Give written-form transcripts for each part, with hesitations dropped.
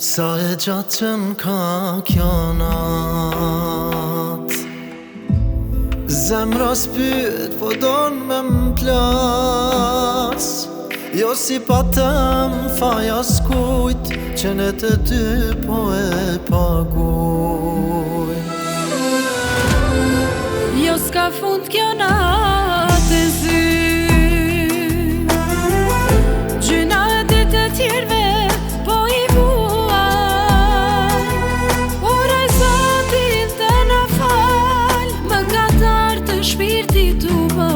Sa e gjatë që n'ka kjo nat, zemra s'pyet po don me m'plas. Jo si patëm faja s'kujt, që ne të dy po e paguj. Jo s'ka fund kjo natë e zy, gjyna e dit e tjerve po i vuaj. Ora i Zotin të na fal, më gatar të shpirtit tu bë.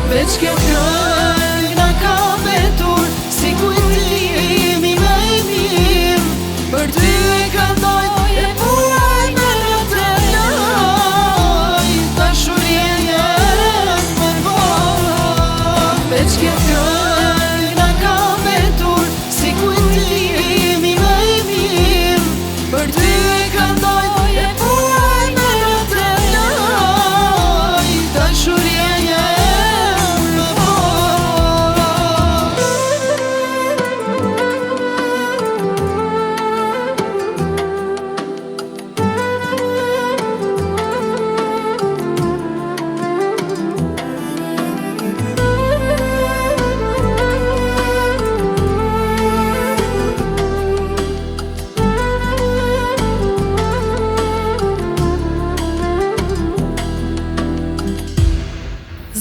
Veç kjo këngë na ka vetur, si kujtimi me i mirë. Për ty e këndoj e vuaj me të loj, dashurie jem me voj. Veç kjo këngë na ka vetur, si kujtimi me i mirë. Për ty e këndoj e vuaj me të loj, dashurie jem.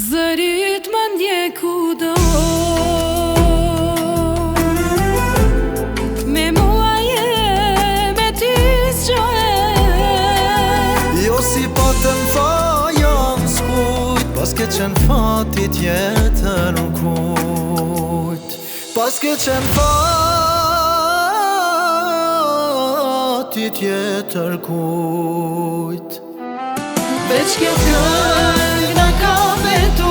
Zërit më ndje kudo, me mua je, me ty s'gjohe. Jo si patëm faja n'skujt, pas ke qen fati tjetër n'kujt. Pas ke qen fati tjetër kujt. Veç kjo këngë na ka vetur,